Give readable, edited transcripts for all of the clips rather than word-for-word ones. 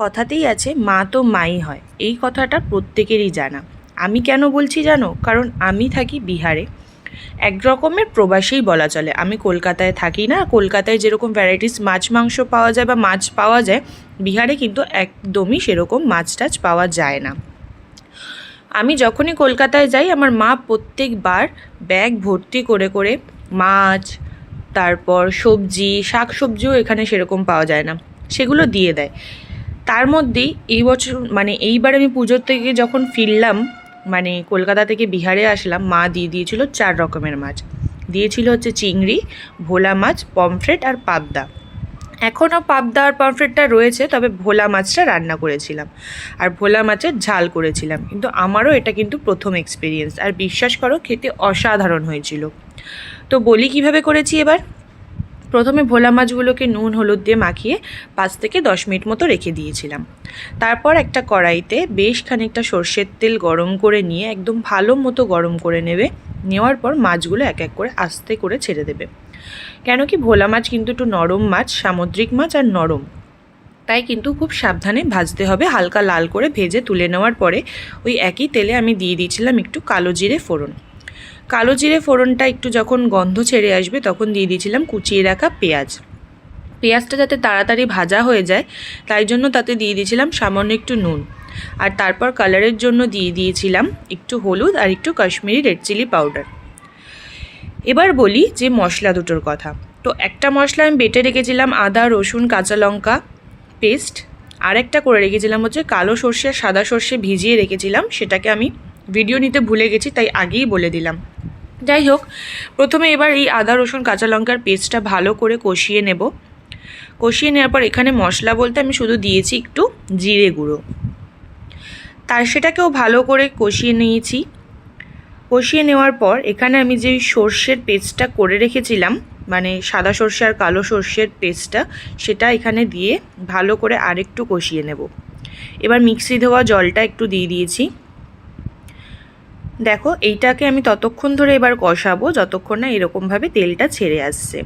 কথাতেই আছে মা তো মাই হয়, এই কথাটা প্রত্যেকেরই জানা। আমি কেন বলছি জানো? কারণ আমি থাকি বিহারে, এক রকমের প্রবাসীই বলা চলে। আমি কলকাতায় থাকি না। কলকাতায় যেরকম ভ্যারাইটিস মাছ মাংস পাওয়া যায় বা মাছ পাওয়া যায়, বিহারে কিন্তু একদমই সেরকম মাছ টাছ পাওয়া যায় না। আমি যখনই কলকাতায় যাই আমার মা প্রত্যেকবার ব্যাগ ভর্তি করে করে মাছ, তারপর সবজি, শাক সবজিও এখানে সেরকম পাওয়া যায় না, সেগুলো দিয়ে দেয়। তার মধ্যেই এই বছর মানে এইবার আমি পুজোর থেকে যখন ফিরলাম, মানে কলকাতা থেকে বিহারে আসলাম, মা দিয়ে দিয়েছিল 4 রকমের মাছ। দিয়েছিল হচ্ছে চিংড়ি, ভোলা মাছ, পমফ্রেট আর পাবদা। এখনও পাবদা আর পমফ্রেটটা রয়েছে, তবে ভোলা মাছটা রান্না করেছিলাম আর ভোলা মাছের ঝাল করেছিলাম। কিন্তু আমারও এটা কিন্তু প্রথম এক্সপিরিয়েন্স, আর বিশ্বাস করো খেতে অসাধারণ হয়েছিল। তো বলি কিভাবে করেছি এবার। প্রথমে ভোলা মাছগুলোকে নুন হলুদ দিয়ে মাখিয়ে 5 থেকে 10 মিনিট মতো রেখে দিয়েছিলাম। তারপর একটা কড়াইতে বেশ খানিকটা সর্ষের তেল গরম করে নিয়ে একদম ভালো মতো গরম করে নেবে। নেওয়ার পর মাছগুলো এক এক করে আস্তে করে ছেড়ে দেবে। কেন কি ভোলা মাছ কিন্তু একটু নরম মাছ, সামুদ্রিক মাছ আর নরম, তাই কিন্তু খুব সাবধানে ভাজতে হবে। হালকা লাল করে ভেজে তুলে নেওয়ার পরে ওই একই তেলে আমি দিয়ে দিয়েছিলাম একটু কালো জিরে ফোড়ন। কালো জিরে ফোড়নটা একটু যখন গন্ধ ছেড়ে আসবে তখন দিয়ে দিয়েছিলাম কুচিয়ে রাখা পেঁয়াজ। পেঁয়াজটা যাতে তাড়াতাড়ি ভাজা হয়ে যায় তাই জন্য তাতে দিয়ে দিয়েছিলাম সামান্য একটু নুন, আর তারপর কালারের জন্য দিয়ে দিয়েছিলাম একটু হলুদ আর একটু কাশ্মীরি রেড চিলি পাউডার। এবার বলি যে মশলা দুটোর কথা। তো একটা মশলা আমি বেটে রেখেছিলাম আদা রসুন কাঁচা লঙ্কা পেস্ট, আর একটা করে রেখেছিলাম হচ্ছে কালো সর্ষে আর সাদা সর্ষে ভিজিয়ে রেখেছিলাম, সেটাকে আমি ভিডিও নিতে ভুলে গেছি তাই আগেই বলে দিলাম। যাই হোক, প্রথমে এবার এই আদা রসুন কাঁচা লঙ্কার পেস্টটা ভালো করে কষিয়ে নেব। কষিয়ে নেওয়ার পর এখানে মশলা বলতে আমি শুধু দিয়েছি একটু জিরে গুঁড়ো, তার সেটাকেও ভালো করে কষিয়ে নিয়েছি। কষিয়ে নেওয়ার পর এখানে আমি যে সর্ষের পেস্টটা করে রেখেছিলাম, মানে সাদা সর্ষে আর কালো সর্ষের পেস্টটা, সেটা এখানে দিয়ে ভালো করে আরেকটু কষিয়ে নেব। এবার মিক্সি ধোয়া জলটা একটু দিয়ে দিয়েছি। দেখো এইটাকে আমি ততক্ষণ ধরে এবার কষাবো যতক্ষণ না এরকমভাবে তেলটা ছেড়ে আসছে।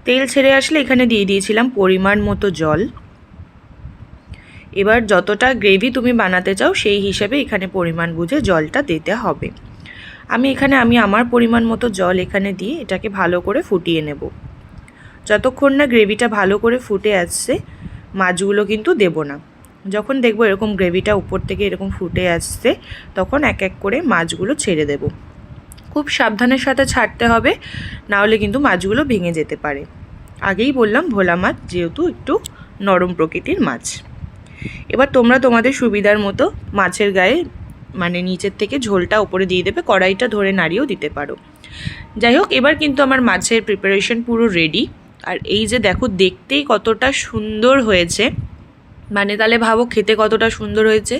তেল ছেড়ে আসলে এখানে দিয়ে দিয়েছিলাম পরিমাণ মতো জল। এবার যতটা গ্রেভি তুমি বানাতে চাও সেই হিসাবে এখানে পরিমাণ বুঝে জলটা দিতে হবে। আমি আমার পরিমাণ মতো জল এখানে দিয়ে এটাকে ভালো করে ফুটিয়ে নেব। যতক্ষণ না গ্রেভিটা ভালো করে ফুটে আসছে মাছগুলো কিন্তু দেব না। যখন দেখবো এরকম গ্রেভিটা উপর থেকে এরকম ফুটে আসছে তখন এক এক করে মাছগুলো ছেড়ে দেব। খুব সাবধানের সাথে ছাড়তে হবে, নাহলে কিন্তু মাছগুলো ভেঙে যেতে পারে। আগেই বললাম ভোলা মাছ যেহেতু একটু নরম প্রকৃতির মাছ। এবার তোমরা তোমাদের সুবিধার মতো মাছের গায়ে মানে নিচের থেকে ঝোলটা উপরে দিয়ে দেবে, কড়াইটা ধরে নাড়িয়েও দিতে পারো। যাই হোক, এবার কিন্তু আমার মাছের প্রিপারেশন পুরো রেডি। আর এই যে দেখো দেখতেই কতটা সুন্দর হয়েছে, মানে তাহলে ভাবো খেতে কতটা সুন্দর হয়েছে।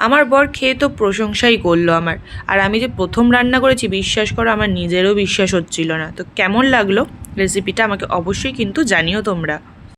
আমার বর খেয়ে তো প্রশংসাই করলো আমার। আর আমি যে প্রথম রান্না করেছি বিশ্বাস করো আমার নিজেরও বিশ্বাস হচ্ছিল না। তো কেমন লাগলো রেসিপিটা আমাকে অবশ্যই কিন্তু জানিও তোমরা।